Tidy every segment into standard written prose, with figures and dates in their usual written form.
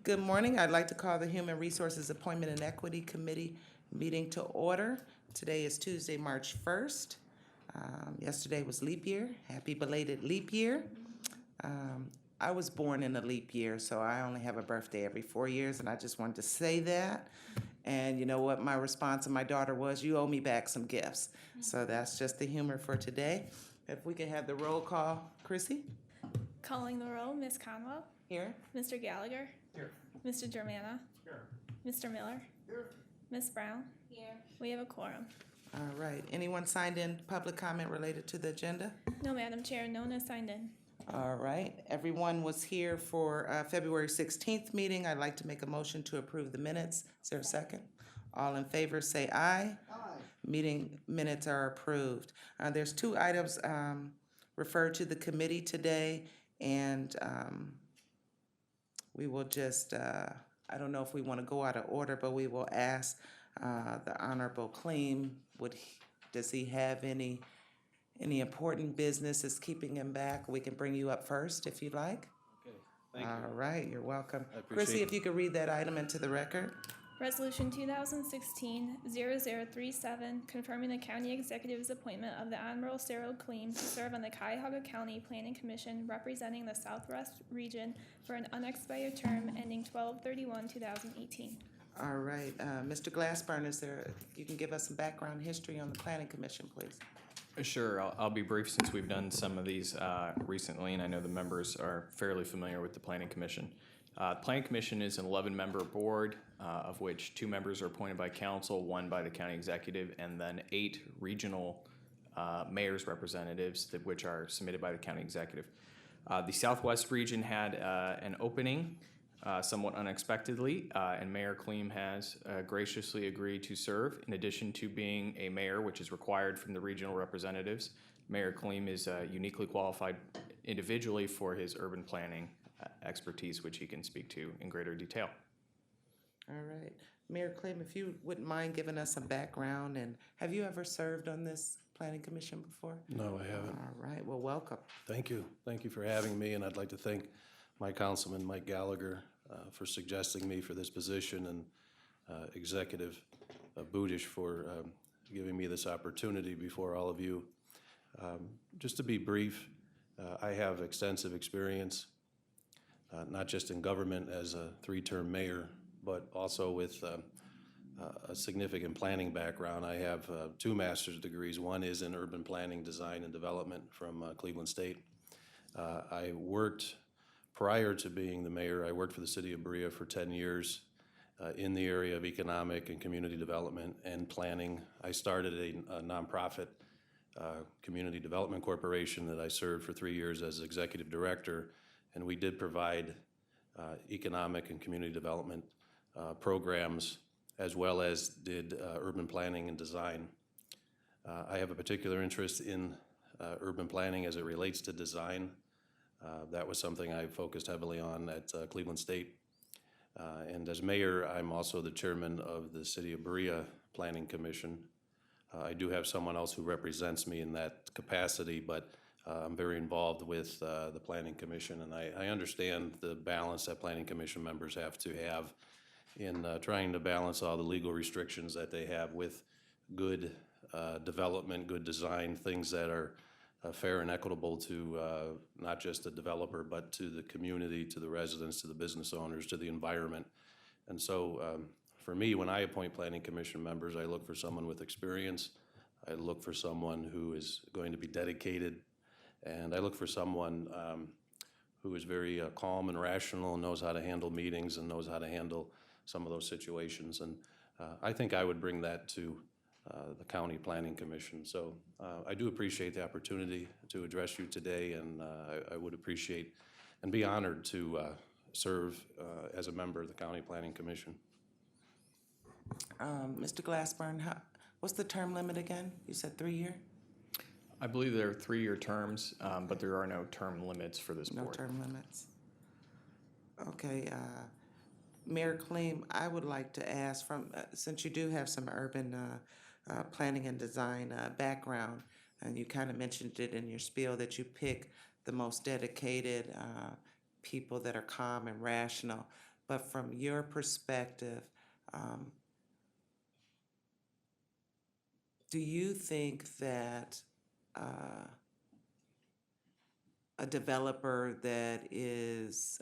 Good morning. I'd like to call the Human Resources Appointment and Equity Committee meeting to order. Today is Tuesday, March 1st. Yesterday was leap year. Happy belated leap year. I was born in a leap year, so I only have a birthday every 4 years, and I just wanted to say that. And you know what my response to my daughter was? You owe me back some gifts. So that's just the humor for today. If we could have the roll call. Chrissy? Calling the roll, Ms. Conwell, Here. Mr. Gallagher, Here. Mr. Germana, Here. Mr. Miller, Here. Ms. Brown. Here. We have a quorum. All right. Anyone signed in public comment related to the agenda? No, Madam Chair, no one has signed in. All right. Everyone was here for February 16th meeting. I'd like to make a motion to approve the minutes. Is there a second? All in favor say aye. Aye. Meeting minutes are approved. There's two items referred to the committee today, and we will just, I don't know if we want to go out of order, but we will ask the Honorable Clean, does he have any important business that's keeping him back? We can bring you up first if you'd like. Okay, thank you. All right, you're welcome. I appreciate Chrissy, it. if you could read that item into the record. Resolution 2016-0037, confirming the county executive's appointment of the Admiral Cyril Kleem to serve on the Cuyahoga County Planning Commission representing the Southwest region for an unexpired term ending 12/31/2018. All right, Mr. Glassburn, you can give us some background history on the Planning Commission, please? Sure, I'll be brief since we've done some of these recently, and I know the members are fairly familiar with the Planning Commission. Planning Commission is an 11-member board, of which 2 members are appointed by council, 1 by the county executive, and then 8 regional mayor's representatives, which are submitted by the county executive. The Southwest region had an opening somewhat unexpectedly, and Mayor Kleem has graciously agreed to serve. In addition to being a mayor, which is required from the regional representatives, Mayor Kleem is uniquely qualified individually for his urban planning expertise, which he can speak to in greater detail. All right. Mayor Kleem, if you wouldn't mind giving us some background, and have you ever served on this Planning Commission before? No, I haven't. All right, well, welcome. Thank you. Thank you for having me, and I'd like to thank my councilman, Mike Gallagher, for suggesting me for this position, and Executive Budish for giving me this opportunity before all of you. Just to be brief, I have extensive experience, not just in government as a 3-term mayor, but also with a significant planning background. I have 2 master's degrees. One is in urban planning, design, and development from Cleveland State. I worked, prior to being the mayor, I worked for the city of Berea for 10 years in the area of economic and community development and planning. I started a nonprofit community development corporation that I served for 3 years as executive director, and we did provide economic and community development programs, as well as did urban planning and design. I have a particular interest in urban planning as it relates to design. That was something I focused heavily on at Cleveland State. And as mayor, I'm also the chairman of the City of Berea Planning Commission. I do have someone else who represents me in that capacity, but I'm very involved with the Planning Commission, and I understand the balance that Planning Commission members have to have in trying to balance all the legal restrictions that they have with good development, good design, things that are fair and equitable to not just the developer, but to the community, to the residents, to the business owners, to the environment. And so for me, when I appoint Planning Commission members, I look for someone with experience. I look for someone who is going to be dedicated, and I look for someone who is very calm and rational and knows how to handle meetings and knows how to handle some of those situations. And I think I would bring that to the County Planning Commission. So I do appreciate the opportunity to address you today, and I would appreciate and be honored to serve as a member of the County Planning Commission. Mr. Glassburn, what's the term limit again? You said 3-year? I believe there are 3-year terms, but there are no term limits for this board. No term limits. Okay, Mayor Kleem, I would like to ask since you do have some urban planning and design background, and you kind of mentioned it in your spiel that you pick the most dedicated people that are calm and rational. but from your perspective, do you think that a developer that is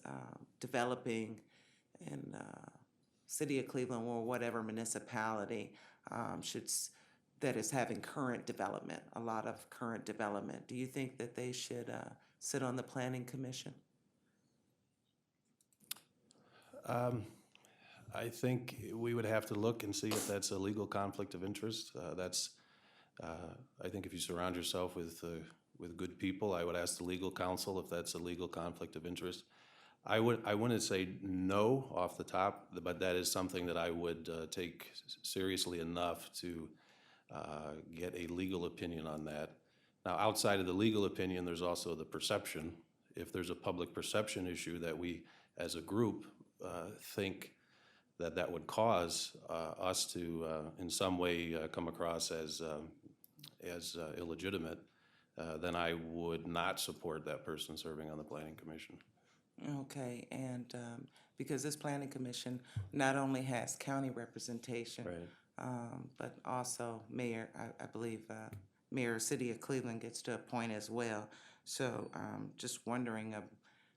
developing in City of Cleveland or whatever municipality that is having current development, a lot of current development, do you think that they should sit on the planning commission? I think we would have to look and see if that's a legal conflict of interest. I think if you surround yourself with good people, I would ask the legal counsel if that's a legal conflict of interest. I wouldn't say no off the top, but that is something that I would take seriously enough to get a legal opinion on that. Now, outside of the legal opinion, there's also the perception. If there's a public perception issue that we, as a group, think that would cause us to, in some way, come across as illegitimate, then I would not support that person serving on the Planning Commission. Okay, and because this planning commission not only has county representation, but also mayor, I believe, mayor of City of Cleveland gets to appoint as well. So just wondering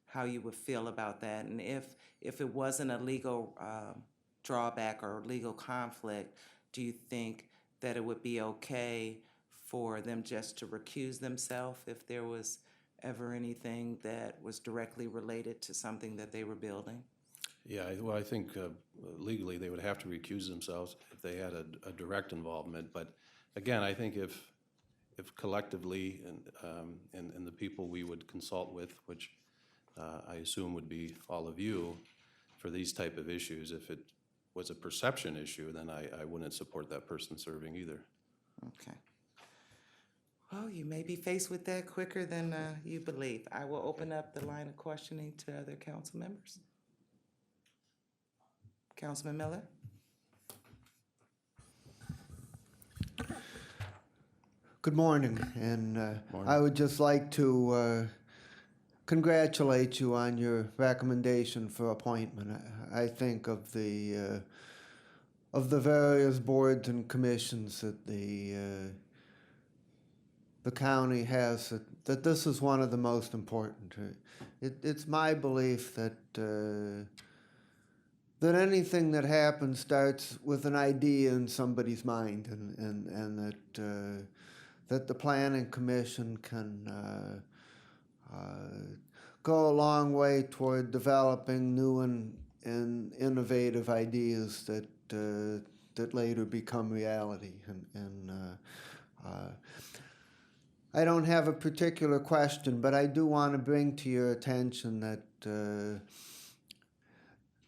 how you would feel about that, and if it wasn't a legal drawback or legal conflict, do you think that it would be okay for them just to recuse themselves if there was ever anything that was directly related to something that they were building? Yeah, well, I think legally they would have to recuse themselves if they had a direct involvement. But again, I think if collectively and the people we would consult with, which I assume would be all of you, for these type of issues, if it was a perception issue, then I wouldn't support that person serving either. Okay. Well, you may be faced with that quicker than you believe. I will open up the line of questioning to other council members. Councilman Miller? Good morning, and I would just like to congratulate you on your recommendation for appointment. I think of the various boards and commissions that the county has, that this is one of the most important. It's my belief that that anything that happens starts with an idea in somebody's mind, and that the planning commission can go a long way toward developing new and innovative ideas that later become reality. I don't have a particular question, but I do want to bring to your attention that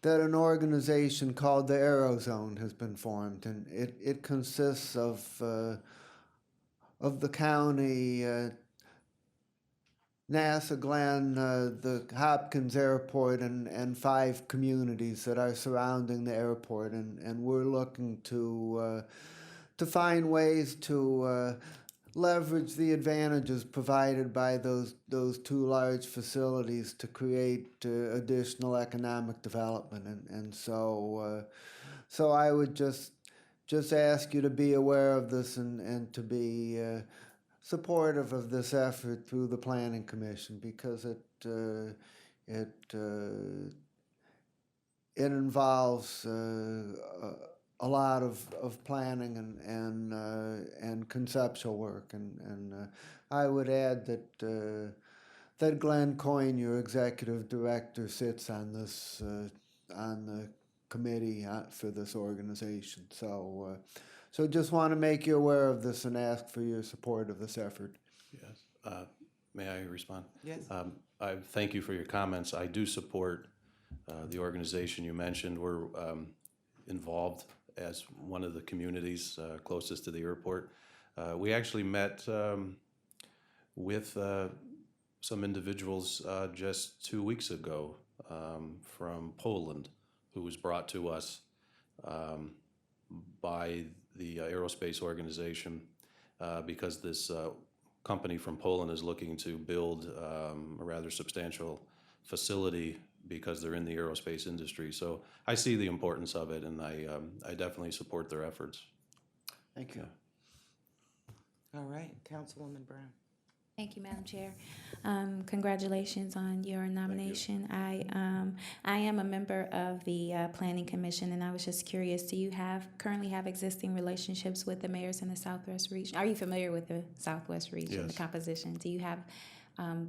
that an organization called the Aerozone has been formed, and it consists of the county, NASA Glen, the Hopkins Airport, and 5 communities that are surrounding the airport, and we're looking to find ways to leverage the advantages provided by those 2 large facilities to create additional economic development, and so I would just ask you to be aware of this and to be supportive of this effort through the Planning Commission, because it involves a lot of planning and conceptual work, and I would add that Glenn Coyne, your executive director, sits on this on the committee for this organization. So just want to make you aware of this and ask for your support of this effort. Yes. May I respond? Yes. I thank you for your comments. I do support the organization you mentioned. We're involved as one of the communities closest to the airport. We actually met with some individuals just 2 weeks ago from Poland, who was brought to us by the aerospace organization because this company from Poland is looking to build a rather substantial facility because they're in the aerospace industry. So I see the importance of it, and I definitely support their efforts. Thank you. All right, Councilwoman Brown. Thank you, Madam Chair. Congratulations on your nomination. I am a member of the Planning Commission, and I was just curious, do you currently have existing relationships with the mayors in the Southwest region? Are you familiar with the Southwest region, the Yes. composition? Do you have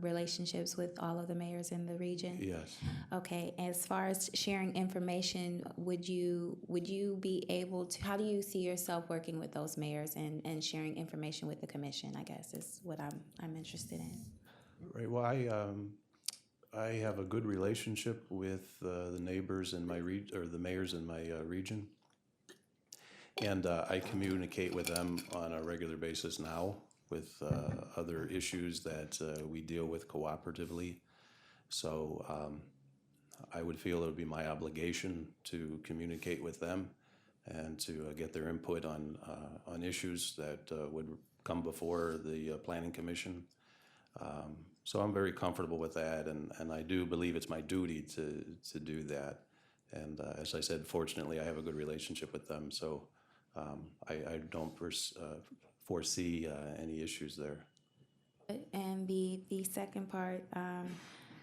relationships with all of the mayors in the region? Yes. Okay, as far as sharing information, would you be able to, how do you see yourself working with those mayors and sharing information with the commission, I guess, is what I'm interested in. Right. Well, I have a good relationship with the neighbors in my or the mayors in my region, and I communicate with them on a regular basis now with other issues that we deal with cooperatively. So I would feel it would be my obligation to communicate with them and to get their input on issues that would come before the Planning Commission. So I'm very comfortable with that, and I do believe it's my duty to do that. And as I said, fortunately, I have a good relationship with them, so I don't foresee any issues there. And the second part,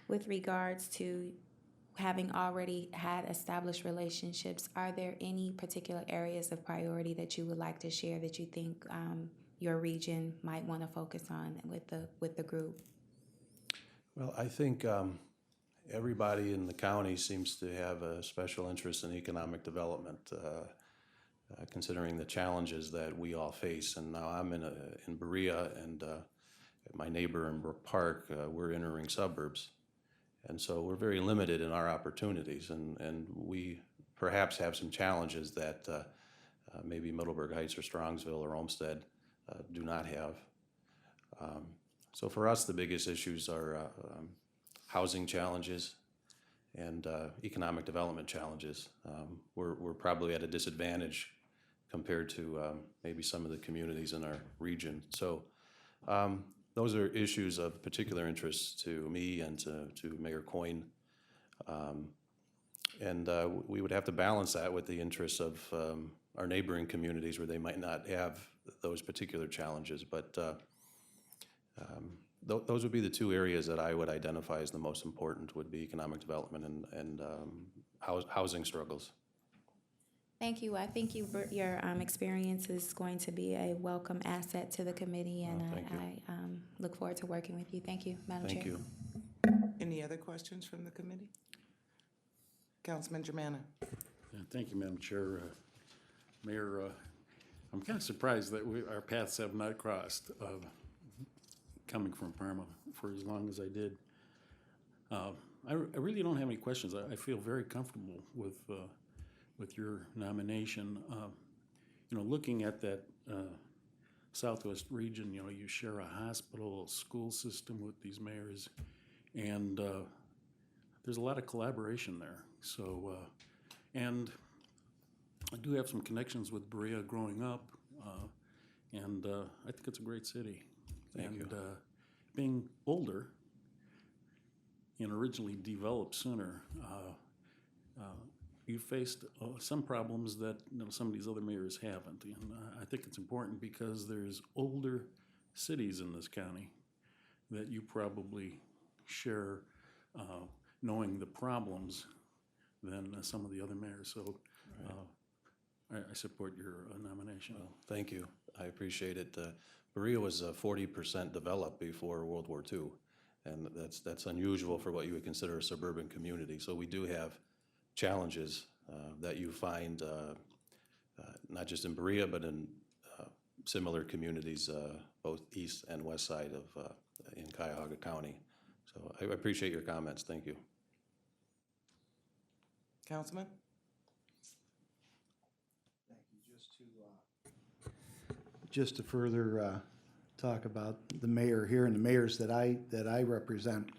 with regards to having already had established relationships, are there any particular areas of priority that you would like to share that you think your region might want to focus on with the group? Well, I think everybody in the county seems to have a special interest in economic development, considering the challenges that we all face. And now I'm in Berea, and my neighbor in Brook Park, we're entering suburbs. And so we're very limited in our opportunities, and we perhaps have some challenges that maybe Middleburg Heights or Strongsville or Olmsted do not have. So for us, the biggest issues are housing challenges and economic development challenges. We're probably at a disadvantage compared to maybe some of the communities in our region. So those are issues of particular interest to me and to Mayor Coyne. And we would have to balance that with the interests of our neighboring communities where they might not have those particular challenges. But those would be the two areas that I would identify as the most important, would be economic development and housing struggles. Thank you. I think your experience is going to be a welcome asset to the committee, and thank you. I look forward to working with you. Thank you, Madam Chair. Thank you. Any other questions from the committee? Councilman Germana. Yeah, thank you, Madam Chair. Mayor, I'm kind of surprised that our paths have not crossed, coming from Parma for as long as I did. I really don't have any questions. I feel very comfortable with your nomination. Looking at that Southwest region, you share a hospital, a school system with these mayors, and there's a lot of collaboration there. So, and I do have some connections with Berea growing up, and I think it's a great city. Thank you. Being older and originally developed sooner, you faced some problems that some of these other mayors haven't. And I think it's important because there's older cities in this county that you probably share knowing the problems than some of the other mayors. So I support your nomination. Well, thank you. I appreciate it. Berea was 40% developed before World War II, and that's unusual for what you would consider a suburban community. So we do have challenges that you find not just in Berea, but in similar communities, both east and west side of in Cuyahoga County. So I appreciate your comments. Thank you. Councilman? Just to further talk about the mayor here and the mayors that I represent,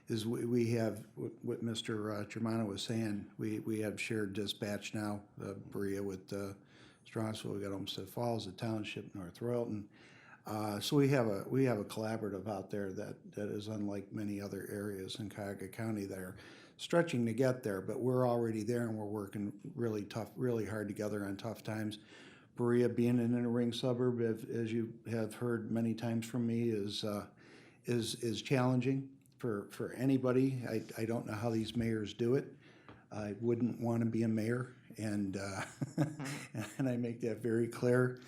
is we have what Mr. Germano was saying. We have shared dispatch now, Berea with Strongsville. We got Olmsted Falls, the township, North Royalton. So we have a collaborative out there that is unlike many other areas in Cuyahoga County there. stretching to get there, but we're already there and we're working really hard together on tough times. Berea, being an inner ring suburb, as you have heard many times from me, is challenging for anybody. I don't know how these mayors do it. I wouldn't want to be a mayor, and and I make that very clear.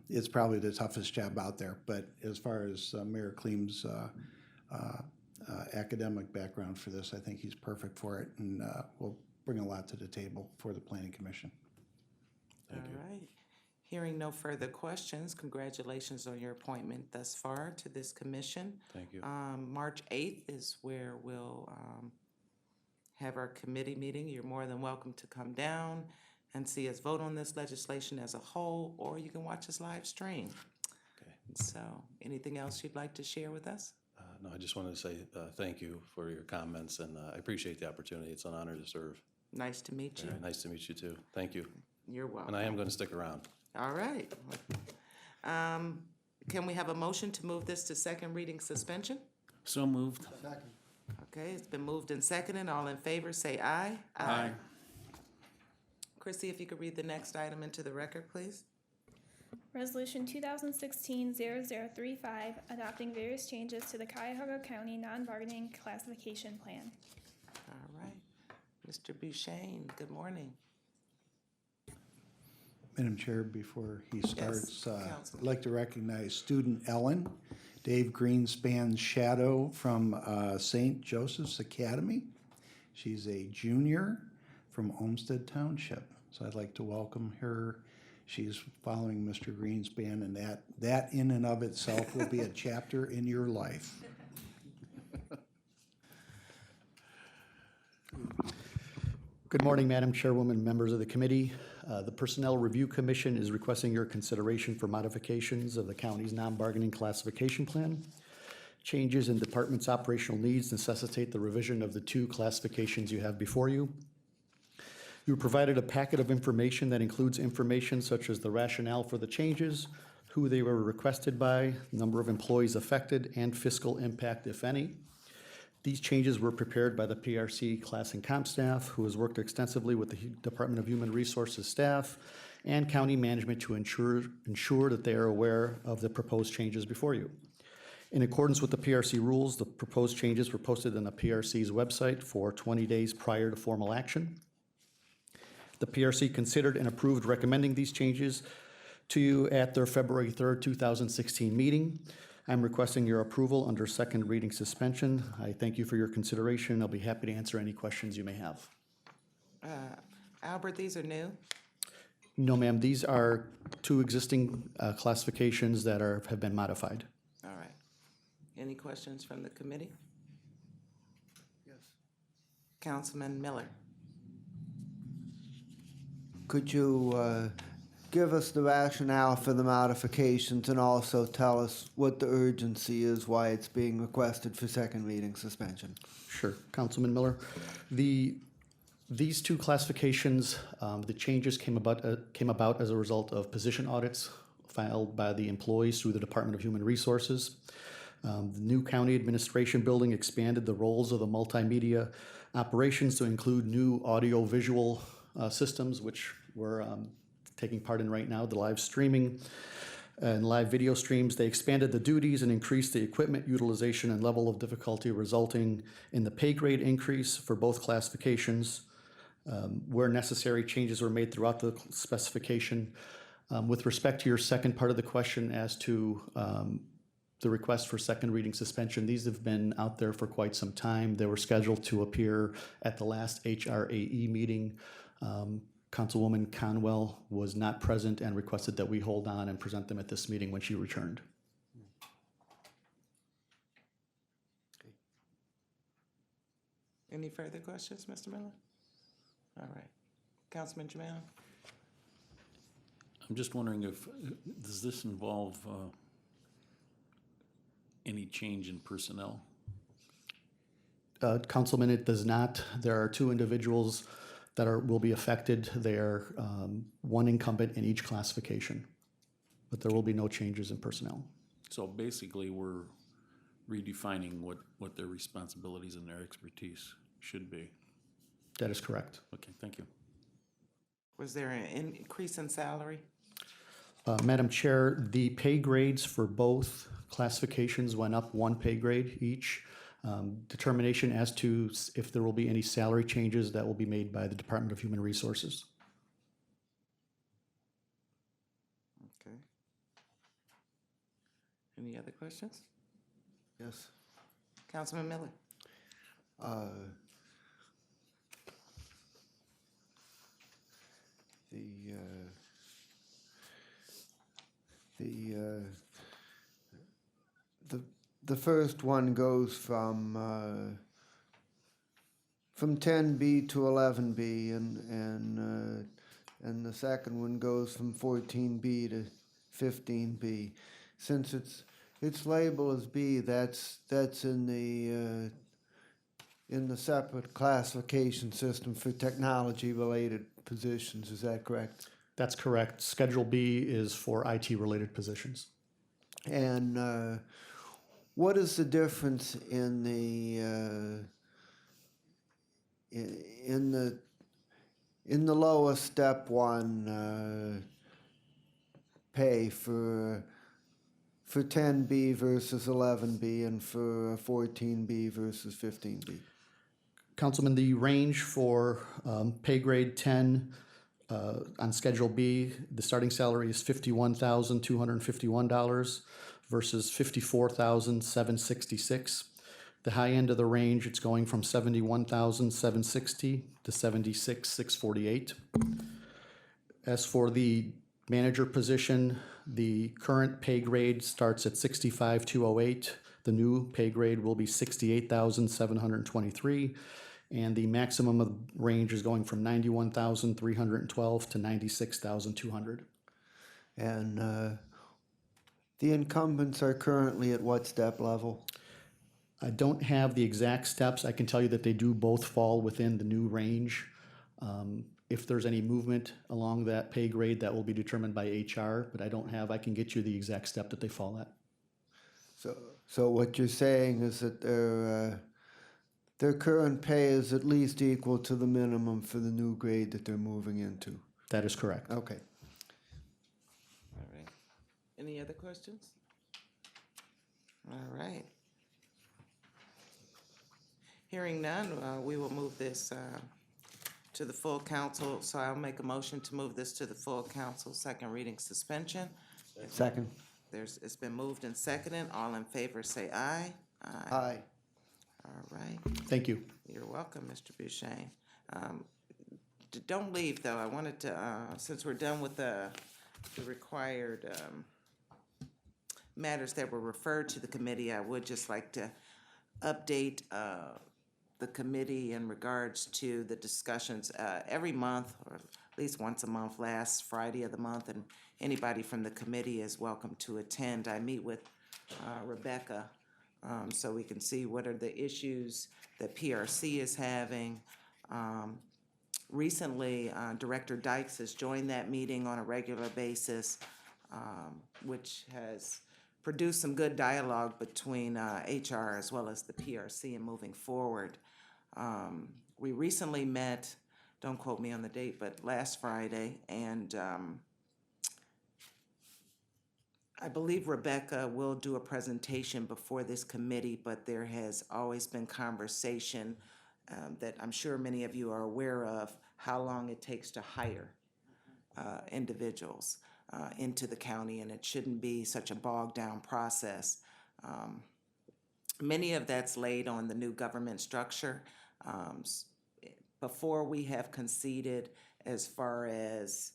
It's probably the toughest job out there. But as far as Mayor Kleem's academic background for this, I think he's perfect for it, and will bring a lot to the table for the Planning Commission. All right. Hearing no further questions, congratulations on your appointment thus far to this commission. Thank you. March 8th is where we'll have our committee meeting. You're more than welcome to come down and see us vote on this legislation as a whole, or you can watch us live stream. Okay. So, anything else you'd like to share with us? No, I just wanted to say thank you for your comments, and I appreciate the opportunity. It's an honor to serve. Nice to meet you. Very nice to meet you, too. Thank you. You're welcome. And I am going to stick around. All right. Can we have a motion to move this to second reading suspension? So moved. Okay, it's been moved and seconded. All in favor, say aye. Aye. Chrissy, if you could read the next item into the record, please. Resolution 2016-0035, adopting various changes to the Cuyahoga County non-bargaining classification plan. All right. Mr. Buchain, good morning. Madam Chair, before he starts, Councilman. I'd like to recognize student Ellen, Dave Greenspan's shadow from St. Joseph's Academy. She's a junior from Olmsted Township, so I'd like to welcome her. She's following Mr. Greenspan, and that in and of itself will be a chapter in your life. Good morning, Madam Chairwoman, members of the committee. The Personnel Review Commission is requesting your consideration for modifications of the county's non-bargaining classification plan. Changes in department's operational needs necessitate the revision of the two classifications you have before you. You were provided a packet of information that includes information such as the rationale for the changes, who they were requested by, number of employees affected, and fiscal impact, if any. These changes were prepared by the PRC Class and Comp staff, who has worked extensively with the Department of Human Resources staff and county management to ensure that they are aware of the proposed changes before you. In accordance with the PRC rules, the proposed changes were posted on the PRC's website for 20 days prior to formal action. The PRC considered and approved recommending these changes to you at their February 3rd, 2016 meeting. I'm requesting your approval under second reading suspension. I thank you for your consideration. I'll be happy to answer any questions you may have. Albert, these are new? No, ma'am, these are two existing classifications that have been modified. All right. Any questions from the committee? Yes. Councilman Miller. Could you give us the rationale for the modifications and also tell us what the urgency is, why it's being requested for second reading suspension? Sure, Councilman Miller. These two classifications, the changes came about as a result of position audits filed by the employees through the Department of Human Resources. The new county administration building expanded the roles of the multimedia operations to include new audio-visual systems, which we're taking part in right now, the live streaming and live video streams. They expanded the duties and increased the equipment utilization and level of difficulty, resulting in the pay grade increase for both classifications. Where necessary, changes were made throughout the specification. With respect to your second part of the question as to the request for second reading suspension, these have been out there for quite some time. They were scheduled to appear at the last HRAE meeting. Councilwoman Conwell was not present and requested that we hold on and present them at this meeting when she returned. Any further questions, Mr. Miller? All right. Councilman Jamal? I'm just wondering if, does this involve any change in personnel? Councilman, it does not. There are two individuals that will be affected. They are one incumbent in each classification, but there will be no changes in personnel. So basically, we're redefining what their responsibilities and their expertise. should be. That is correct. Okay, thank you. Was there an increase in salary? Madam Chair, the pay grades for both classifications went up 1 pay grade each. Determination as to if there will be any salary changes, that will be made by the Department of Human Resources. Okay. Any other questions? Yes. Councilman Miller? Uh, The, the first one goes from 10B to 11B, and the second one goes from 14B to 15B. Since it's labeled as B, that's in the separate classification system for technology-related positions. Is that correct? That's correct. Schedule B is for IT-related positions. And what is the difference in the lowest step one pay for 10B versus 11B and for 14B versus 15B? Councilman, the range for pay grade 10 on Schedule B, the starting salary is $51,251 versus $54,766. The high end of the range, it's going from $71,760 to $76,648. As for the manager position, the current pay grade starts at $65,208. The new pay grade will be $68,723. And the maximum of range is going from $91,312 to $96,200. And the incumbents are currently at what step level? I don't have the exact steps. I can tell you that they do both fall within the new range. If there's any movement along that pay grade, that will be determined by HR, but I can get you the exact step that they fall at. So what you're saying is that their current pay is at least equal to the minimum for the new grade that they're moving into? That is correct. Okay. All right. Any other questions? All right. Hearing none, we will move this to the full council. So I'll make a motion to move this to the full council, second reading suspension. Second. It's been moved and seconded. All in favor say aye. Aye. All right. Thank you. You're welcome, Mr. Buchain. Don't leave, though. I wanted to, since we're done with the required matters that were referred to the committee, I would just like to update the committee in regards to the discussions every month, or at least once a month, last Friday of the month, and anybody from the committee is welcome to attend. I meet with Rebecca so we can see what are the issues that PRC is having. Recently, Director Dykes has joined that meeting on a regular basis, which has produced some good dialogue between HR as well as the PRC in moving forward. We recently met, don't quote me on the date, but last Friday, and I believe Rebecca will do a presentation before this committee, but there has always been conversation that I'm sure many of you are aware of, how long it takes to hire individuals into the county, and it shouldn't be such a bogged down process. Many of that's laid on the new government structure. Before we have conceded as far as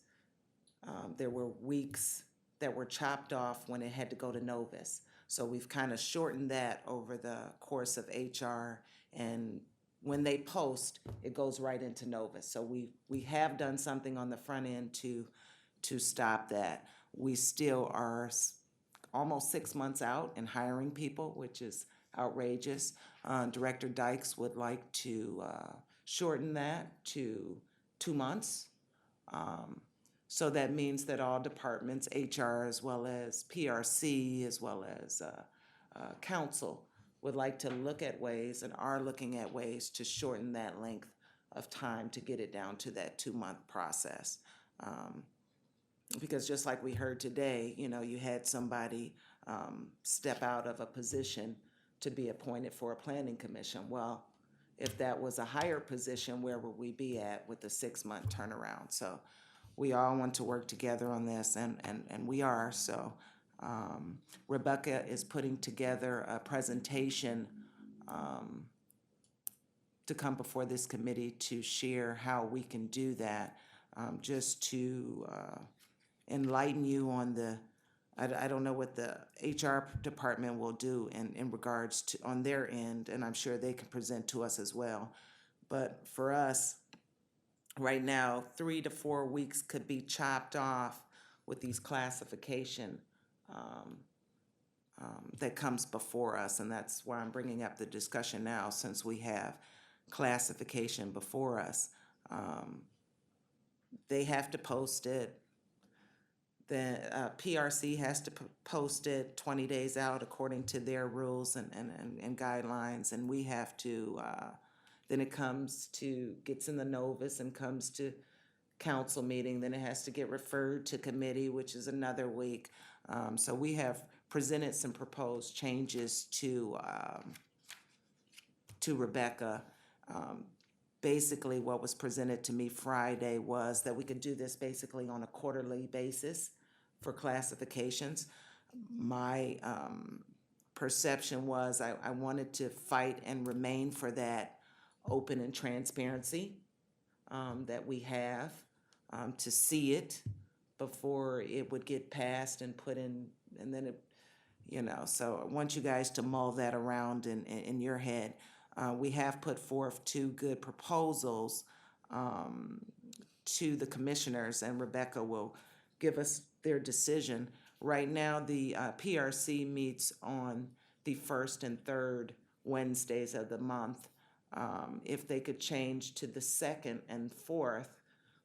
there were weeks that were chopped off when it had to go to Novus. So we've kind of shortened that over the course of HR, and when they post, it goes right into Novus. So we have done something on the front end to stop that. We still are almost 6 months out in hiring people, which is outrageous. Director Dykes would like to shorten that to 2 months. So that means that all departments, HR as well as PRC as well as council, would like to look at ways and are looking at ways to shorten that length of time to get it down to that 2-month process. Because just like we heard today, you know, you had somebody step out of a position to be appointed for a planning commission. Well, if that was a higher position, where would we be at with the 6-month turnaround? So we all want to work together on this, and we are. So Rebecca is putting together a presentation to come before this committee to share how we can do that, just to enlighten you on the, I don't know what the HR department will do in regards to, on their end, and I'm sure they can present to us as well. But for us, right now, 3 to 4 weeks could be chopped off with these classification that comes before us, and that's why I'm bringing up the discussion now, since we have classification before us. They have to post it. The PRC has to post it 20 days out according to their rules and guidelines, and we have to, then it gets in the Novus and comes to council meeting, then it has to get referred to committee, which is another week. So we have presented some proposed changes to Rebecca. Basically, what was presented to me Friday was that we could do this basically on a quarterly basis for classifications. My perception was I wanted to fight and remain for that open and transparency that we have, to see it before it would get passed and put in, and then it, you know, so I want you guys to mull that around in your head. We have put forth 2 good proposals to the commissioners, and Rebecca will give us their decision. Right now, the PRC meets on the 1st and 3rd Wednesdays of the month. If they could change to the 2nd and 4th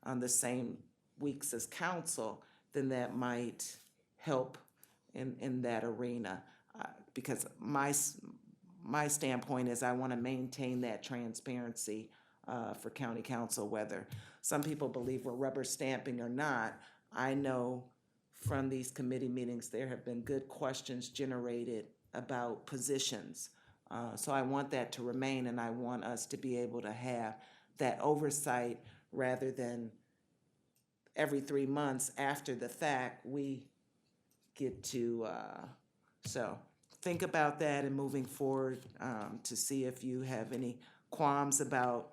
on the same weeks as council, then that might help in that arena. Because my standpoint is I want to maintain that transparency for county council, whether some people believe we're rubber stamping or not. I know from these committee meetings there have been good questions generated about positions. So I want that to remain, and I want us to be able to have that oversight rather than every 3 months after the fact we get to, so think about that and moving forward to see if you have any qualms about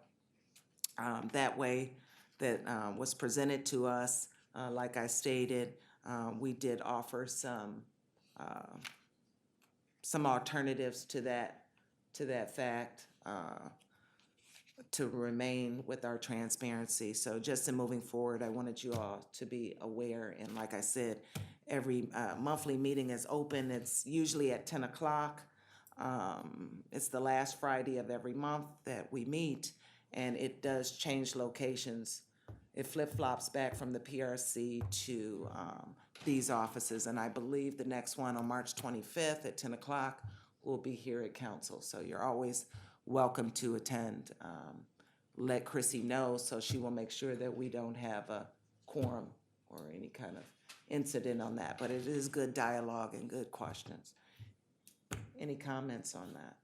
that way that was presented to us. Like I stated, we did offer some alternatives to that fact to remain with our transparency. So just in moving forward, I wanted you all to be aware. And like I said, every monthly meeting is open. It's usually at 10 o'clock. It's the last Friday of every month that we meet, and it does change locations. It flip-flops back from the PRC to these offices, and I believe the next one on March 25th at 10 o'clock will be here at council. So you're always welcome to attend. Let Chrissy know so she will make sure that we don't have a quorum or any kind of incident on that. But it is good dialogue and good questions. Any comments on that?